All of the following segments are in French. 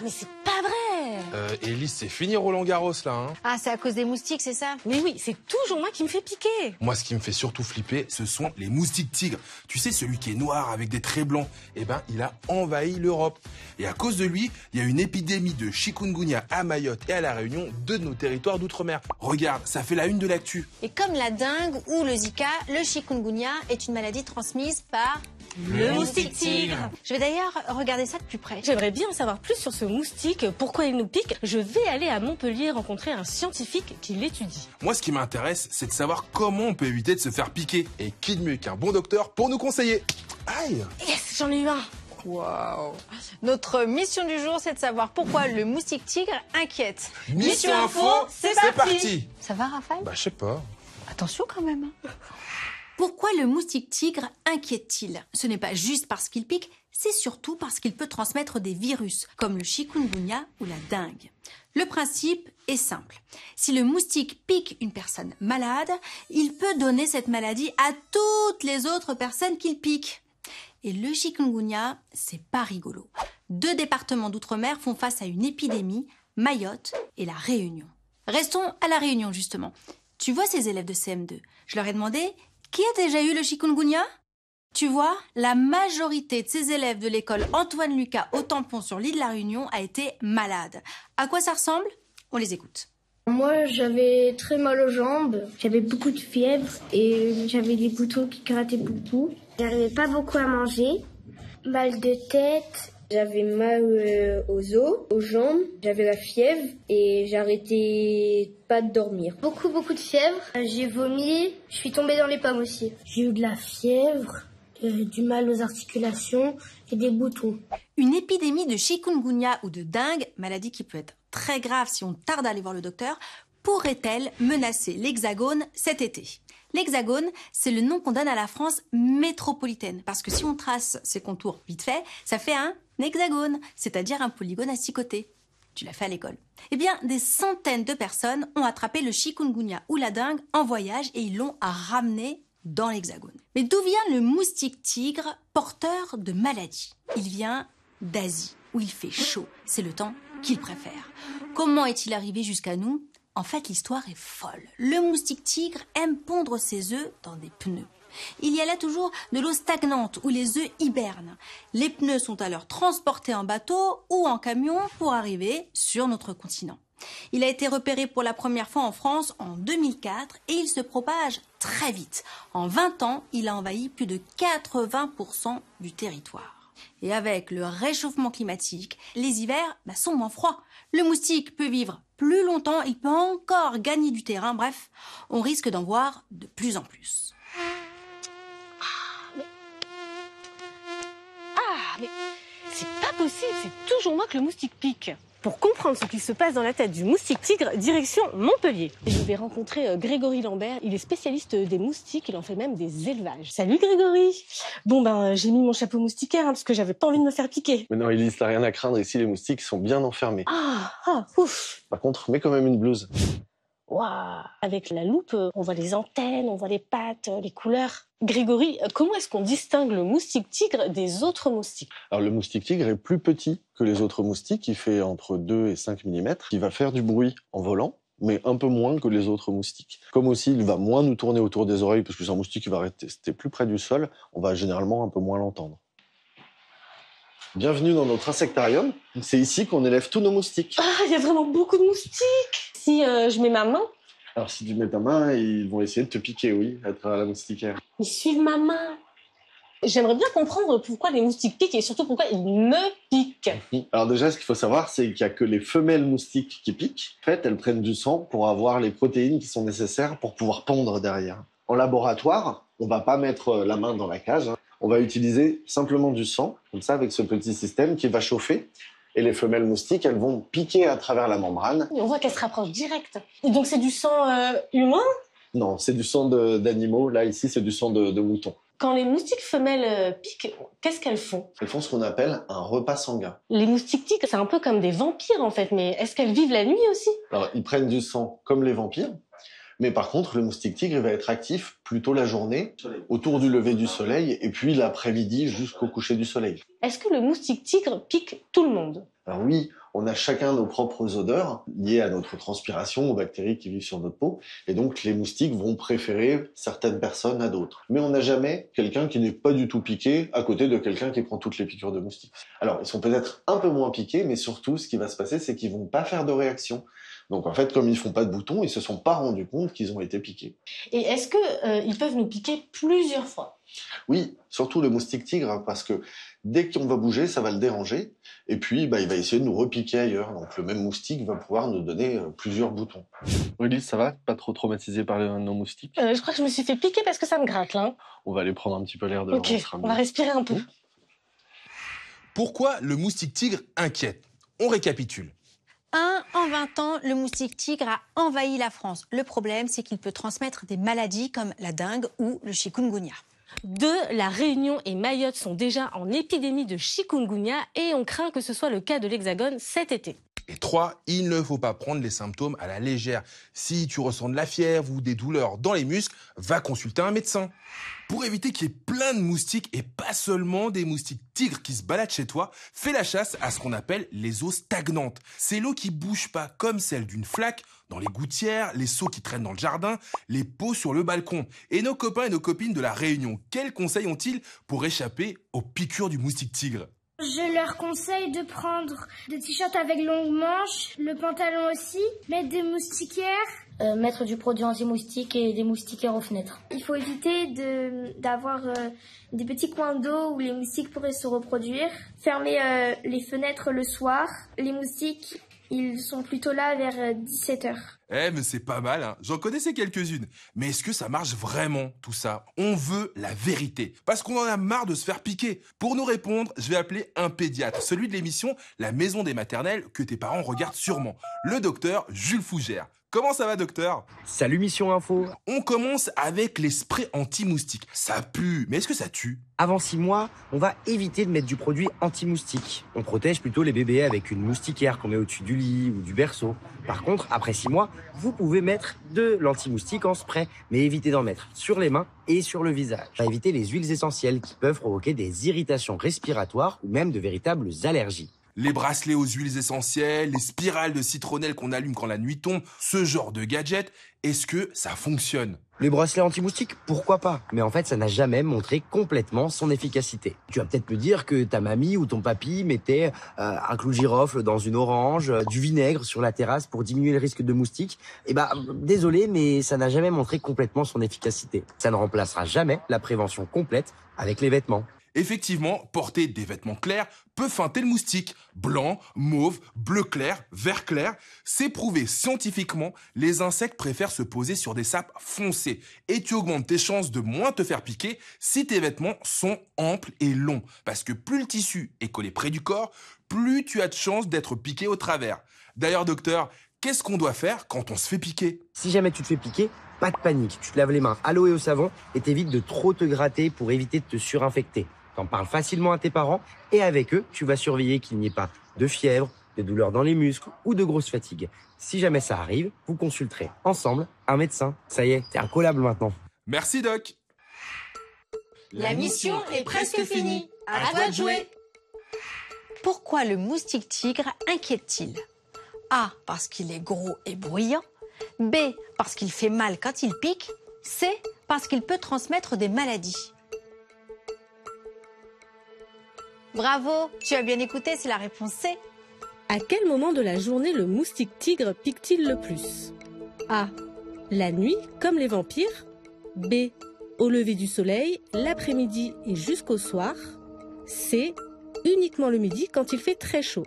mais c'est pas vrai. Élise, c'est fini Roland-Garros là, hein. Ah, c'est à cause des moustiques, c'est ça? Mais oui, c'est toujours moi qui me fais piquer. Moi, ce qui me fait surtout flipper, ce sont les moustiques tigres. Tu sais, celui qui est noir avec des traits blancs. Eh ben, il a envahi l'Europe. Et à cause de lui, il y a une épidémie de chikungunya à Mayotte et à La Réunion, deux de nos territoires d'outre-mer. Regarde, ça fait la une de l'actu. Et comme la dengue ou le Zika, le chikungunya est une maladie transmise par Le moustique tigre. Je vais d'ailleurs regarder ça de plus près. J'aimerais bien en savoir plus sur ce moustique, pourquoi il nous pique. Je vais aller à Montpellier rencontrer un scientifique qui l'étudie. Moi, ce qui m'intéresse, c'est de savoir comment on peut éviter de se faire piquer. Et qui de mieux qu'un bon docteur pour nous conseiller? Aïe! Yes, j'en ai eu un. Waouh! Notre mission du jour, c'est de savoir pourquoi le moustique tigre inquiète. Mission Info, c'est parti! Ça va, Raphaël? Bah, je sais pas. Attention quand même. Pourquoi le moustique tigre inquiète-t-il? Ce n'est pas juste parce qu'il pique, c'est surtout parce qu'il peut transmettre des virus, comme le chikungunya ou la dengue. Le principe est simple. Si le moustique pique une personne malade, il peut donner cette maladie à toutes les autres personnes qu'il pique. Et le chikungunya, c'est pas rigolo. 2 départements d'outre-mer font face à une épidémie, Mayotte et la Réunion. Restons à la Réunion justement. Tu vois ces élèves de CM2? Je leur ai demandé qui a déjà eu le chikungunya? Tu vois, la majorité de ces élèves de l'école Antoine Lucas au Tampon sur l'île de la Réunion a été malade. À quoi ça ressemble? On les écoute. Moi, j'avais très mal aux jambes, j'avais beaucoup de fièvre et j'avais des boutons qui grattaient beaucoup. J'arrivais pas beaucoup à manger. Mal de tête, j'avais mal aux os, aux jambes, j'avais la fièvre et j'arrêtais pas de dormir. Beaucoup de fièvre. J'ai vomi, je suis tombée dans les pommes aussi. J'ai eu de la fièvre, du mal aux articulations et des boutons. Une épidémie de chikungunya ou de dengue, maladie qui peut être très grave si on tarde à aller voir le docteur, pourrait-elle menacer l'Hexagone cet été? L'Hexagone, c'est le nom qu'on donne à la France métropolitaine, parce que si on trace ses contours vite fait, ça fait un hexagone, c'est-à-dire un polygone à 6 côtés. Tu l'as fait à l'école. Eh bien, des centaines de personnes ont attrapé le chikungunya ou la dengue en voyage et ils l'ont ramené dans l'Hexagone. Mais d'où vient le moustique tigre porteur de maladies? Il vient d'Asie, où il fait chaud. C'est le temps qu'il préfère. Comment est-il arrivé jusqu'à nous? En fait, l'histoire est folle. Le moustique tigre aime pondre ses œufs dans des pneus. Il y a là toujours de l'eau stagnante où les œufs hibernent. Les pneus sont alors transportés en bateau ou en camion pour arriver sur notre continent. Il a été repéré pour la première fois en France en 2004 et il se propage très vite. En 20 ans, il a envahi plus de 80% du territoire. Et avec le réchauffement climatique, les hivers sont moins froids. Le moustique peut vivre plus longtemps, il peut encore gagner du terrain. Bref, on risque d'en voir de plus en plus. Mais c'est pas possible, c'est toujours moi que le moustique pique. Pour comprendre ce qui se passe dans la tête du moustique tigre, direction Montpellier. Et je vais rencontrer Grégory Lambert, il est spécialiste des moustiques, il en fait même des élevages. Salut Grégory. Bon j'ai mis mon chapeau moustiquaire parce que j'avais pas envie de me faire piquer. Mais non, Elise, t'as rien à craindre, ici les moustiques sont bien enfermés. Ouf. Par contre, mets quand même une blouse. Waouh. Avec la loupe, on voit les antennes, on voit les pattes, les couleurs. Grégory, comment est-ce qu'on distingue le moustique tigre des autres moustiques? Alors le moustique tigre est plus petit que les autres moustiques, il fait entre 2 et 5 mm. Il va faire du bruit en volant, mais un peu moins que les autres moustiques. Comme aussi, il va moins nous tourner autour des oreilles, parce que c'est un moustique qui va rester plus près du sol, on va généralement un peu moins l'entendre. Bienvenue dans notre insectarium. C'est ici qu'on élève tous nos moustiques. Ah, il y a vraiment beaucoup de moustiques. Si je mets ma main, Alors si tu mets ta main, ils vont essayer de te piquer, oui, à travers la moustiquaire. ils suivent ma main. J'aimerais bien comprendre pourquoi les moustiques piquent et surtout pourquoi ils me piquent. Alors déjà, ce qu'il faut savoir, c'est qu'il n'y a que les femelles moustiques qui piquent. En fait, elles prennent du sang pour avoir les protéines qui sont nécessaires pour pouvoir pondre derrière. En laboratoire, on va pas mettre la main dans la cage. On va utiliser simplement du sang, comme ça, avec ce petit système qui va chauffer. Et les femelles moustiques, elles vont piquer à travers la membrane. On voit qu'elles se rapprochent direct. Et donc c'est du sang humain? Non, c'est du sang d'animaux. Là, ici, c'est du sang de mouton. Quand les moustiques femelles piquent, qu'est-ce qu'elles font? Elles font ce qu'on appelle un repas sanguin. Les moustiques tigres, c'est un peu comme des vampires en fait, mais est-ce qu'elles vivent la nuit aussi? Alors, ils prennent du sang comme les vampires, Mais par contre, le moustique tigre il va être actif plutôt la journée, autour du lever du soleil, et puis l'après-midi jusqu'au coucher du soleil. Est-ce que le moustique tigre pique tout le monde? Alors oui, on a chacun nos propres odeurs liées à notre transpiration, aux bactéries qui vivent sur notre peau, et donc les moustiques vont préférer certaines personnes à d'autres. Mais on n'a jamais quelqu'un qui n'est pas du tout piqué à côté de quelqu'un qui prend toutes les piqûres de moustiques. Alors ils sont peut-être un peu moins piqués, mais surtout ce qui va se passer, c'est qu'ils vont pas faire de réaction. Donc en fait, comme ils font pas de boutons, ils se sont pas rendus compte qu'ils ont été piqués. Et est-ce que ils peuvent nous piquer plusieurs fois? Oui, surtout le moustique tigre, parce que dès qu'on va bouger, ça va le déranger, et puis il va essayer de nous repiquer ailleurs. Donc le même moustique va pouvoir nous donner plusieurs boutons. Ulysse, ça va? Pas trop traumatisé par nos moustiques? Je crois que je me suis fait piquer parce que ça me gratte là. On va aller prendre un petit peu l'air dehors. Ok, on va respirer un peu. Pourquoi le moustique tigre inquiète? On récapitule. En 20 ans, le moustique tigre a envahi la France. Le problème, c'est qu'il peut transmettre des maladies comme la dengue ou le chikungunya. 2, la Réunion et Mayotte sont déjà en épidémie de chikungunya et on craint que ce soit le cas de l'Hexagone cet été. Et 3, il ne faut pas prendre les symptômes à la légère. Si tu ressens de la fièvre ou des douleurs dans les muscles, va consulter un médecin. Pour éviter qu'il y ait plein de moustiques et pas seulement des moustiques tigres qui se baladent chez toi, fais la chasse à ce qu'on appelle les eaux stagnantes. C'est l'eau qui bouge pas comme celle d'une flaque dans les gouttières, les seaux qui traînent dans le jardin, les pots sur le balcon. Et nos copains et nos copines de la Réunion, quels conseils ont-ils pour échapper aux piqûres du moustique tigre? Je leur conseille de prendre des t-shirts avec longues manches, le pantalon aussi, mettre des moustiquaires, mettre du produit anti-moustique et des moustiquaires aux fenêtres. Il faut éviter d'avoir des petits coins d'eau où les moustiques pourraient se reproduire. Fermer les fenêtres le soir. Les moustiques, ils sont plutôt là vers 17h. Eh, mais c'est pas mal, hein. J'en connaissais quelques-unes. Mais est-ce que ça marche vraiment, tout ça? On veut la vérité. Parce qu'on en a marre de se faire piquer. Pour nous répondre, je vais appeler un pédiatre, celui de l'émission La Maison des Maternelles, que tes parents regardent sûrement. Le docteur Jules Fougère. Comment ça va, docteur? Salut Mission Info. On commence avec les sprays anti-moustiques. Ça pue, mais est-ce que ça tue? Avant 6 mois, on va éviter de mettre du produit anti-moustique. On protège plutôt les bébés avec une moustiquaire qu'on met au-dessus du lit ou du berceau. Par contre, après 6 mois, vous pouvez mettre de l'anti-moustique en spray, mais évitez d'en mettre sur les mains et sur le visage. À éviter les huiles essentielles qui peuvent provoquer des irritations respiratoires ou même de véritables allergies. Les bracelets aux huiles essentielles, les spirales de citronnelle qu'on allume quand la nuit tombe, ce genre de gadgets, est-ce que ça fonctionne? Les bracelets anti-moustiques, pourquoi pas? Mais en fait, ça n'a jamais montré complètement son efficacité. Tu vas peut-être me dire que ta mamie ou ton papy mettait un clou de girofle dans une orange, du vinaigre sur la terrasse pour diminuer le risque de moustiques. Eh ben, désolé, mais ça n'a jamais montré complètement son efficacité. Ça ne remplacera jamais la prévention complète avec les vêtements. Effectivement, porter des vêtements clairs peut feinter le moustique. Blanc, mauve, bleu clair, vert clair. C'est prouvé scientifiquement, les insectes préfèrent se poser sur des sapes foncées. Et tu augmentes tes chances de moins te faire piquer si tes vêtements sont amples et longs. Parce que plus le tissu est collé près du corps, plus tu as de chances d'être piqué au travers. D'ailleurs, docteur, qu'est-ce qu'on doit faire quand on se fait piquer? Si jamais tu te fais piquer, pas de panique. Tu te laves les mains à l'eau et au savon et t'évites de trop te gratter pour éviter de te surinfecter. T'en parles facilement à tes parents et avec eux, tu vas surveiller qu'il n'y ait pas de fièvre, de douleurs dans les muscles ou de grosses fatigues. Si jamais ça arrive, vous consulterez ensemble un médecin. Ça y est, t'es incollable maintenant. Merci, Doc. La mission est presque finie. À toi de jouer. Pourquoi le moustique tigre inquiète-t-il? A, parce qu'il est gros et bruyant. B, parce qu'il fait mal quand il pique. C, parce qu'il peut transmettre des maladies. Bravo, tu as bien écouté, c'est la réponse C. À quel moment de la journée le moustique tigre pique-t-il le plus? A, la nuit, comme les vampires. B, au lever du soleil, l'après-midi et jusqu'au soir. C, uniquement le midi quand il fait très chaud.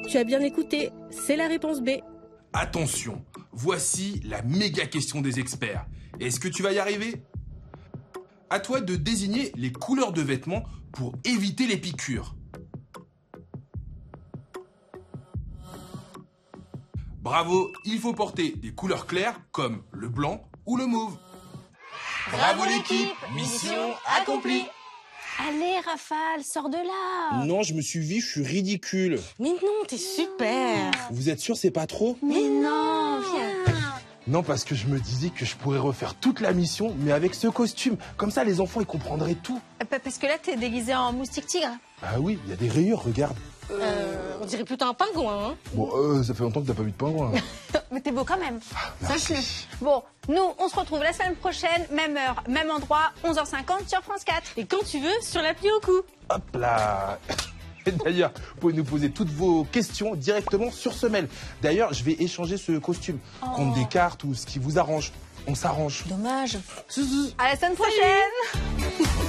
Tu as bien écouté, c'est la réponse B. Attention, voici la méga question des experts. Est-ce que tu vas y arriver? À toi de désigner les couleurs de vêtements pour éviter les piqûres. Bravo, il faut porter des couleurs claires comme le blanc ou le mauve. Bravo l'équipe, mission accomplie. Allez Rafale, sors de là. Non, je me suis vu, je suis ridicule. Mais non, t'es super. Vous êtes sûr c'est pas trop? Mais non, viens. Non, parce que je me disais que je pourrais refaire toute la mission, mais avec ce costume. Comme ça, les enfants, ils comprendraient tout. Parce que là, t'es déguisé en moustique tigre. Ah oui, il y a des rayures, regarde. On dirait plutôt un pingouin, hein. Bon, ça fait longtemps que t'as pas vu de pingouin. Mais t'es beau quand même. Merci. Sache-le. Bon, nous, on se retrouve la semaine prochaine, même heure, même endroit, 11h50 sur France 4. Et quand tu veux, sur l'appli au cou. Hop là. Et d'ailleurs, vous pouvez nous poser toutes vos questions directement sur ce mail. D'ailleurs, je vais échanger ce costume contre des cartes ou ce qui vous arrange. On s'arrange. Dommage. À la semaine prochaine.